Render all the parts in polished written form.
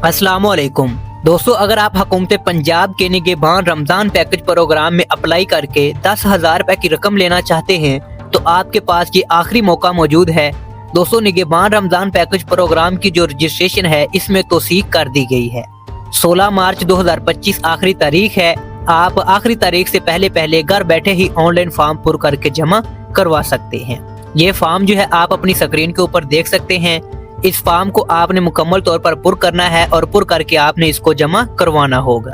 अस्सलामुअलैकुम दोस्तों, अगर आप हुकूमत पंजाब के निगहबान रमजान पैकेज प्रोग्राम में अप्लाई करके 10,000 रुपए की रकम लेना चाहते हैं तो आपके पास ये आखिरी मौका मौजूद है। दोस्तों, निगहबान रमजान पैकेज प्रोग्राम की जो रजिस्ट्रेशन है इसमें तौसीक कर दी गई है। 16 मार्च 2025 आखिरी तारीख है। आप आखिरी तारीख से पहले घर बैठे ही ऑनलाइन फॉर्म पुर करके जमा करवा सकते हैं। ये फॉर्म जो है आप अपनी स्क्रीन के ऊपर देख सकते हैं। इस फॉर्म को आपने मुकम्मल तौर पर पुर करना है और पुर करके आपने इसको जमा करवाना होगा।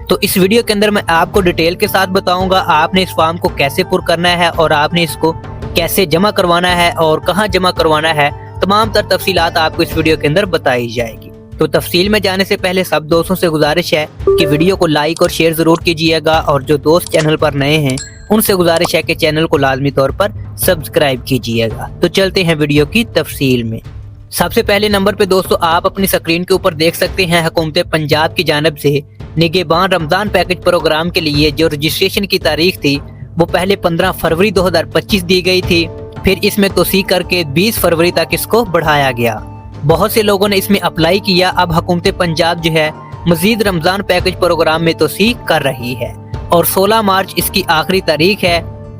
तो इस वीडियो के अंदर मैं आपको डिटेल के साथ बताऊंगा आपने इस फॉर्म को कैसे पुर करना है और आपने इसको कैसे जमा करवाना है और कहां जमा करवाना है। तमाम तर तफसीलात आपको इस वीडियो के अंदर बताई जाएगी। तो तफसील में जाने से पहले सब दोस्तों से गुजारिश है कि वीडियो को लाइक और शेयर जरूर कीजिएगा और जो दोस्त चैनल पर नए हैं उनसे गुजारिश है कि चैनल को लाजमी तौर पर सब्सक्राइब कीजिएगा। तो चलते हैं वीडियो की तफसील में। सबसे पहले नंबर पे दोस्तों आप अपनी स्क्रीन के ऊपर देख सकते हैं हुकूमत पंजाब की जानिब से निगहबान रमजान पैकेज प्रोग्राम के लिए जो रजिस्ट्रेशन की तारीख थी वो पहले 15 फरवरी 2025 दी गई थी। फिर इसमें तौसीक करके 20 फरवरी तक इसको बढ़ाया गया। बहुत से लोगों ने इसमें अप्लाई किया। अब हुकूमत पंजाब जो है मजीद रमजान पैकेज प्रोग्राम में तौसीक कर रही है और 16 मार्च इसकी आखिरी तारीख है।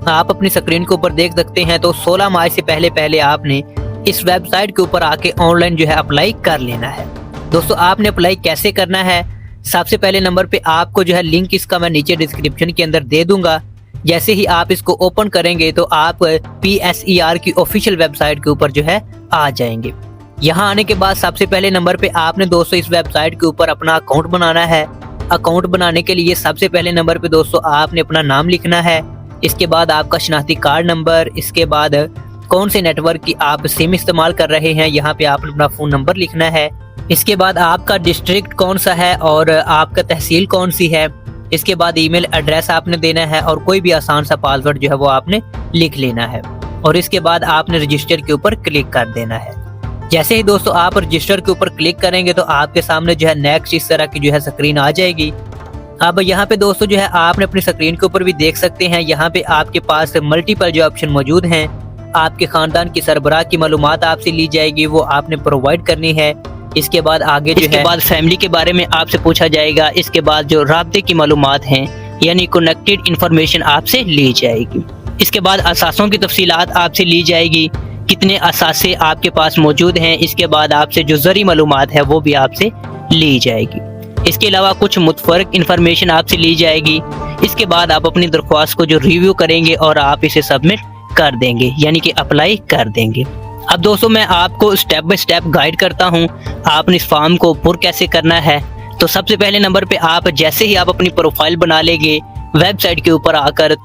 आप अपनी स्क्रीन के ऊपर देख सकते हैं। तो 16 मार्च से पहले आपने इस वेबसाइट के ऊपर आके ऑनलाइन जो है अप्लाई कर लेना है। दोस्तों, आपने अप्लाई कैसे करना है? सबसे पहले नंबर पे आपको जो है लिंक इसका मैं नीचे डिस्क्रिप्शन के अंदर दे दूंगा। जैसे ही आप इसको ओपन करेंगे तो आप PSER की ऑफिशियल वेबसाइट के ऊपर जो है आ जाएंगे। यहाँ आने के बाद सबसे पहले नंबर पे आपने दोस्तों इस वेबसाइट के ऊपर अपना अकाउंट बनाना है। अकाउंट बनाने के लिए सबसे पहले नंबर पे दोस्तों आपने अपना नाम लिखना है। इसके बाद आपका शनाख्ती कार्ड नंबर, इसके बाद कौन से नेटवर्क की आप सिम इस्तेमाल कर रहे हैं, यहाँ पे आपने अपना फ़ोन नंबर लिखना है। इसके बाद आपका डिस्ट्रिक्ट कौन सा है और आपका तहसील कौन सी है। इसके बाद ईमेल एड्रेस आपने देना है और कोई भी आसान सा पासवर्ड जो है वो आपने लिख लेना है और इसके बाद आपने रजिस्टर के ऊपर क्लिक कर देना है। जैसे ही दोस्तों आप रजिस्टर के ऊपर क्लिक करेंगे तो आपके सामने जो है नेक्स्ट इस तरह की जो है स्क्रीन आ जाएगी। अब यहाँ पे दोस्तों जो है आपने अपनी स्क्रीन के ऊपर भी देख सकते हैं, यहाँ पे आपके पास मल्टीपल जो ऑप्शन मौजूद हैं। आपके खानदान की सरबराह की मालूमात आपसे ली जाएगी, वो आपने प्रोवाइड करनी है। इसके बाद आगे जो है बाद फैमिली के बारे में आपसे पूछा जाएगा। इसके बाद जो राब्ते की मालूमात हैं यानी कनेक्टेड इंफॉर्मेशन आपसे ली जाएगी। इसके बाद असासों की तफसीलात आपसे ली जाएगी, कितने असासे आपके पास मौजूद हैं। इसके बाद आपसे जो ज़री मालूमात है वो भी आपसे ली जाएगी। इसके अलावा कुछ मुतफरक इंफॉर्मेशन आपसे ली जाएगी। इसके बाद आप अपनी दरख्वास्त को जो रिव्यू करेंगे और आप इसे सबमिट कर देंगे यानी कि अप्लाई कर देंगे। अब दोस्तों मैं आपको स्टेप बाय स्टेप गाइड करता हूं आपने इस फॉर्म को पुर कैसे करना है। तो सबसे पहले नंबर पे आप जैसे ही आप अपनी प्रोफाइल बना लेंगे वेबसाइट के ऊपर आकर,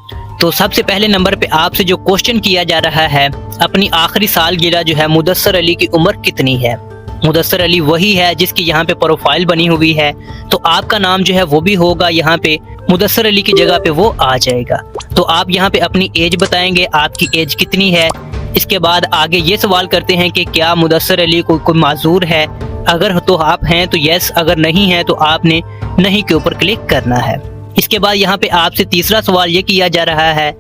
तो सबसे पहले नंबर पे आपसे जो क्वेश्चन किया जा रहा है अपनी आखिरी सालगिरह जो है मुदस्सर अली की उम्र कितनी है। मुदस्सर अली वही है जिसकी यहाँ पे प्रोफाइल बनी हुई है, तो आपका नाम जो है वो भी होगा यहाँ पे मुदस्सर अली की जगह पे वो आ जाएगा। तो आप यहाँ पे अपनी एज बताएंगे, आपकी एज कितनी है। इसके बाद आगे ये सवाल करते हैं कि क्या मुदस्सर अली को कोई माजूर है। अगर तो आप हैं तो यस, अगर नहीं है तो आपने नहीं के ऊपर क्लिक करना है। इसके बाद यहाँ पे आपसे तीसरा सवाल ये किया जा रहा है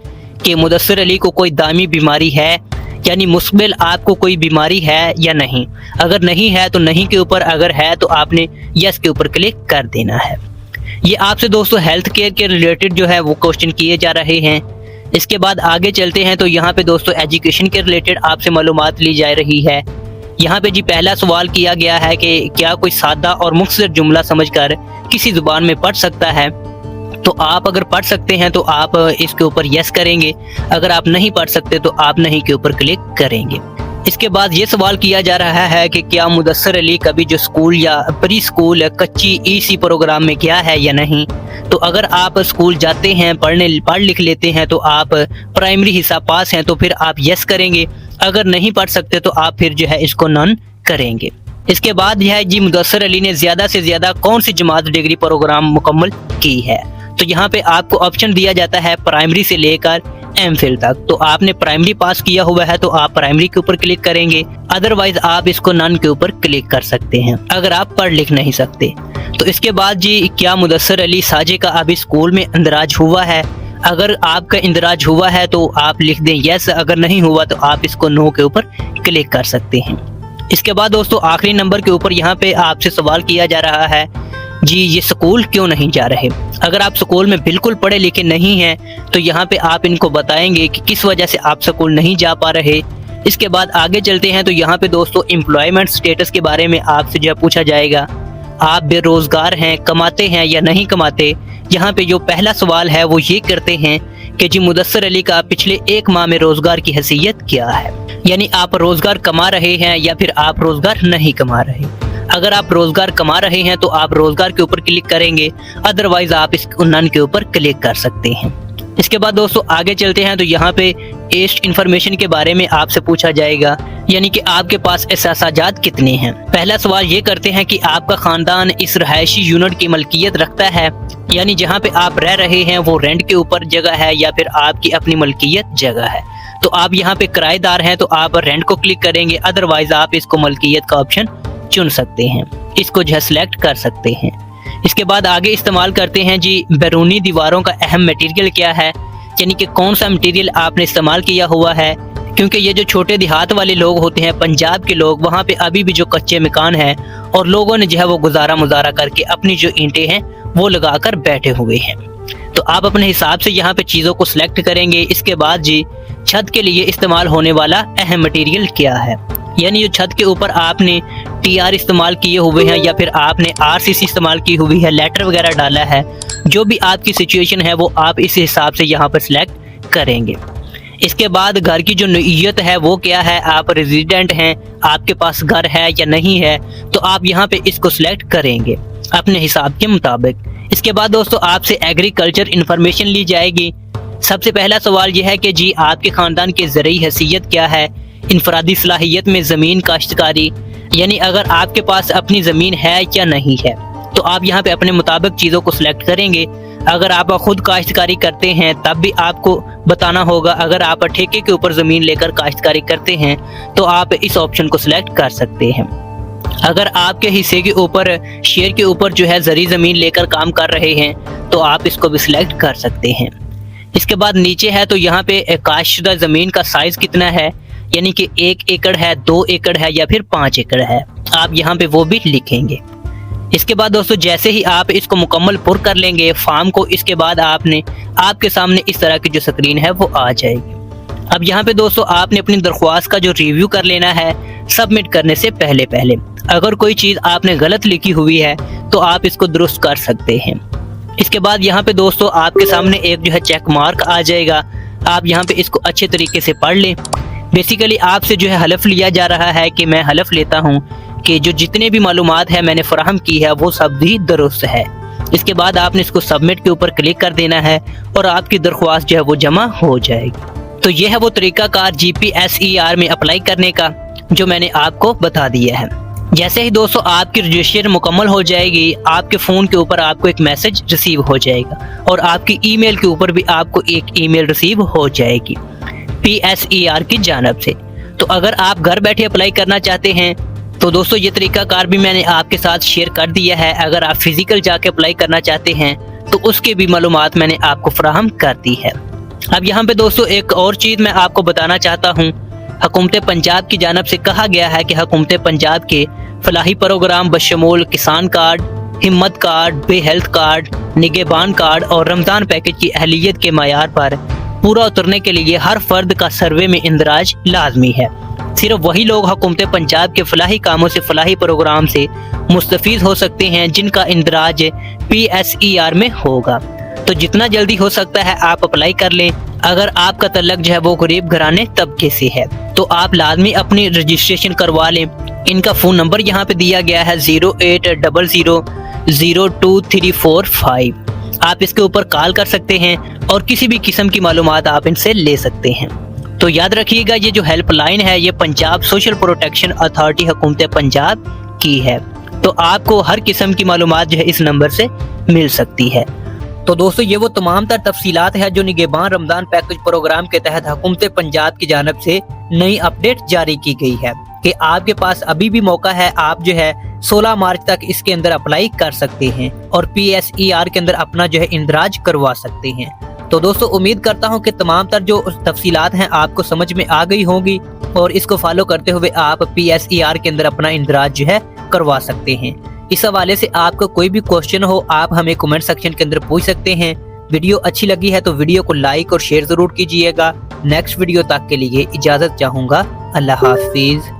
कि मुदस्सर अली को कोई दामी बीमारी है यानी मुस्तकिल आपको कोई बीमारी है या नहीं। अगर नहीं है तो नहीं के ऊपर, अगर है तो आपने यस के ऊपर क्लिक कर देना है। ये आपसे दोस्तों हेल्थ केयर के रिलेटेड जो है वो क्वेश्चन किए जा रहे हैं। इसके बाद आगे चलते हैं तो यहाँ पे दोस्तों एजुकेशन के रिलेटेड आपसे मालूमात ली जा रही है। यहाँ पे जी पहला सवाल किया गया है कि क्या कोई सादा और मुख्तसर जुमला समझकर किसी जुबान में पढ़ सकता है। तो आप अगर पढ़ सकते हैं तो आप इसके ऊपर यस करेंगे, अगर आप नहीं पढ़ सकते तो आप नहीं के ऊपर क्लिक करेंगे। इसके बाद ये सवाल किया जा रहा है कि क्या मुदस्सर अली कभी जो स्कूल या प्री स्कूल कच्ची EC प्रोग्राम में गया है या नहीं। तो अगर आप स्कूल जाते हैं, पढ़ लिख लेते हैं तो आप प्राइमरी हिस्सा पास हैं तो फिर आप यस करेंगे। अगर नहीं पढ़ सकते तो आप फिर जो है इसको नन करेंगे। इसके बाद यह है जी मुदस्सर अली ने ज़्यादा से ज़्यादा कौन सी जमात डिग्री प्रोग्राम मुकम्मल की है। तो यहाँ पे आपको ऑप्शन दिया जाता है प्राइमरी से लेकर MPhil तक। तो आपने प्राइमरी पास किया हुआ है तो आप प्राइमरी के ऊपर क्लिक करेंगे, अदरवाइज आप इसको नन के ऊपर क्लिक कर सकते हैं अगर आप पढ़ लिख नहीं सकते। तो इसके बाद जी क्या मुदस्सर अली साजे का अभी स्कूल में इंदराज हुआ है। अगर आपका इंदराज हुआ है तो आप लिख दें यस, अगर नहीं हुआ तो आप इसको नो के ऊपर क्लिक कर सकते हैं। इसके बाद दोस्तों आखिरी नंबर के ऊपर यहाँ पे आपसे सवाल किया जा रहा है, जी ये स्कूल क्यों नहीं जा रहे। अगर आप स्कूल में बिल्कुल पढ़े लिखे नहीं हैं तो यहाँ पे आप इनको बताएंगे कि किस वजह से आप स्कूल नहीं जा पा रहे। इसके बाद आगे चलते हैं तो यहाँ पे दोस्तों एम्प्लॉयमेंट स्टेटस के बारे में आपसे जो पूछा जाएगा, आप बेरोजगार हैं, कमाते हैं या नहीं कमाते। यहाँ पे जो पहला सवाल है वो ये करते हैं कि जी मुदस्सर अली का पिछले 1 माह में रोजगार की हैसियत क्या है, यानी आप रोजगार कमा रहे हैं या फिर आप रोजगार नहीं कमा रहे। अगर आप रोजगार कमा रहे हैं तो आप रोजगार के ऊपर क्लिक करेंगे, अदरवाइज आप इस नन के ऊपर क्लिक कर सकते हैं। इसके बाद दोस्तों आगे चलते हैं तो यहाँ पे एज इन्फॉर्मेशन के बारे में आपसे पूछा जाएगा, यानी कि आपके पास एहसाजात कितने हैं। पहला सवाल ये करते हैं कि आपका खानदान इस रहायशी यूनिट की मलकियत रखता है, यानी जहाँ पे आप रह रहे हैं वो रेंट के ऊपर जगह है या फिर आपकी अपनी मलकियत जगह है। तो आप यहाँ पे किराएदार हैं तो आप रेंट को क्लिक करेंगे, अदरवाइज आप इसको मलकियत का ऑप्शन चुन सकते हैं, इसको जो है सिलेक्ट कर सकते हैं। इसके बाद आगे इस्तेमाल करते हैं जी बैरूनी दीवारों का अहम मटेरियल क्या है, यानी कि कौन सा मटेरियल आपने इस्तेमाल किया हुआ है। क्योंकि ये जो छोटे देहात वाले लोग होते हैं, पंजाब के लोग, वहाँ पे अभी भी जो कच्चे मकान हैं और लोगों ने जो है वो गुजारा मुजारा करके अपनी जो ईंटें हैं वो लगा कर बैठे हुए हैं। तो आप अपने हिसाब से यहाँ पे चीज़ों को सिलेक्ट करेंगे। इसके बाद जी छत के लिए इस्तेमाल होने वाला अहम मटेरियल क्या है, यानी जो छत के ऊपर आपने TR इस्तेमाल किए हुए हैं या फिर आपने RCC इस्तेमाल की हुई है, लेटर वगैरह डाला है, जो भी आपकी सिचुएशन है वो आप इस हिसाब से यहाँ पर सिलेक्ट करेंगे। इसके बाद घर की जो नौइयत है वो क्या है, आप रेजिडेंट हैं, आपके पास घर है या नहीं है, तो आप यहाँ पे इसको सिलेक्ट करेंगे अपने हिसाब के मुताबिक। इसके बाद दोस्तों आपसे एग्रीकल्चर इंफॉर्मेशन ली जाएगी। सबसे पहला सवाल यह है कि जी आपके खानदान की ज़रूरी हैसियत क्या है, इनफरादी सलाहियत में ज़मीन काश्तकारी, यानी अगर आपके पास अपनी ज़मीन है या नहीं है, तो आप यहाँ पे अपने मुताबिक चीज़ों को सिलेक्ट करेंगे। अगर आप खुद काश्तकारी करते हैं तब भी आपको बताना होगा, अगर आप ठेके के ऊपर ज़मीन लेकर काश्तकारी करते हैं तो आप इस ऑप्शन को सिलेक्ट कर सकते हैं। अगर आपके हिस्से के ऊपर, शेयर के ऊपर जो है ज़री ज़मीन लेकर काम कर रहे हैं तो आप इसको भी सिलेक्ट कर सकते हैं। इसके बाद नीचे है तो यहाँ पे काश्तशुदा ज़मीन का साइज़ कितना है, यानी कि 1 एकड़ है, 2 एकड़ है या फिर 5 एकड़ है, आप यहाँ पे वो भी लिखेंगे। इसके बाद दोस्तों जैसे ही आप इसको मुकम्मल पुर कर लेंगे फार्म को, इसके बाद आपके सामने इस तरह की जो स्क्रीन है वो आ जाएगी। अब यहाँ पे दोस्तों आपने अपनी दरख्वास्त का जो रिव्यू कर लेना है सबमिट करने से पहले। अगर कोई चीज़ आपने गलत लिखी हुई है तो आप इसको दुरुस्त कर सकते हैं। इसके बाद यहाँ पे दोस्तों आपके सामने एक जो है चेक मार्क आ जाएगा, आप यहाँ पे इसको अच्छे तरीके से पढ़ लें। बेसिकली आपसे जो है हलफ लिया जा रहा है कि मैं हलफ लेता हूँ कि जो जितने भी मालूमात है मैंने फराहम की है वो सब भी दुरुस्त है। इसके बाद आपने इसको सबमिट के ऊपर क्लिक कर देना है और आपकी दरख्वास्त जो है वो जमा हो जाएगी। तो ये है वो तरीकाकार GPSER में अप्लाई करने का जो मैंने आपको बता दिया है। जैसे ही दोस्तों आपकी रजिस्ट्रेशन मुकम्मल हो जाएगी, आपके फ़ोन के ऊपर आपको एक मैसेज रिसीव हो जाएगा और आपकी ईमेल के ऊपर भी आपको एक ईमेल रिसीव हो जाएगी PSER की जानिब से। तो अगर आप घर बैठे अप्लाई करना चाहते हैं तो दोस्तों ये तरीकाकार भी मैंने आपके साथ शेयर कर दिया है। अगर आप फिजिकल जाके अप्लाई करना चाहते हैं तो उसके भी मालूमात मैंने आपको फराहम कर दी है। अब यहाँ पे दोस्तों एक और चीज़ मैं आपको बताना चाहता हूँ, हुकूमत पंजाब की जानिब से कहा गया है कि हुकूमत पंजाब के फलाही प्रोग्राम बशमूल किसान कार्ड, हिम्मत कार्ड, बे हेल्थ कार्ड, निगहबान कार्ड और रमज़ान पैकेज की अहलियत के मयार पर पूरा उतरने के लिए हर फर्द का सर्वे में इंदराज लाजमी है। सिर्फ वही लोग हुकूमत पंजाब के फलाही कामों से, फलाही प्रोग्राम से मुस्तफीद हो सकते हैं जिनका इंदराज PSER में होगा। तो जितना जल्दी हो सकता है आप अप्लाई कर लें। अगर आपका तल्लक जो है वो गरीब घराने तबके से है तो आप लाजमी अपनी रजिस्ट्रेशन करवा लें। इनका फ़ोन नंबर यहाँ पे दिया गया है 0800023445। आप इसके ऊपर कॉल कर सकते हैं और किसी भी किस्म की मालूमात आप इनसे ले सकते हैं। तो याद रखिएगा ये जो हेल्पलाइन है ये पंजाब सोशल प्रोटेक्शन अथॉरिटी हुकूमत पंजाब की है। तो आपको हर किस्म की मालूमात जो है इस नंबर से मिल सकती है। तो दोस्तों ये वो तमाम तर तफसीलात है जो निगहबान रमज़ान पैकेज प्रोग्राम के तहत हुकूमत पंजाब की जानिब से नई अपडेट जारी की गई है कि आपके पास अभी भी मौका है, आप जो है 16 मार्च तक इसके अंदर अप्लाई कर सकते हैं और PSER के अंदर अपना जो है इंदराज करवा सकते हैं। तो दोस्तों उम्मीद करता हूँ कि तमाम तर जो तफसीलात हैं आपको समझ में आ गई होंगी और इसको फॉलो करते हुए आप PSER के अंदर अपना इंदराज जो है करवा सकते हैं। इस हवाले से आपको कोई भी क्वेश्चन हो आप हमें कमेंट सेक्शन के अंदर पूछ सकते हैं। वीडियो अच्छी लगी है तो वीडियो को लाइक और शेयर जरूर कीजिएगा। नेक्स्ट वीडियो तक के लिए इजाजत चाहूँगा। अल्लाह हाफिज।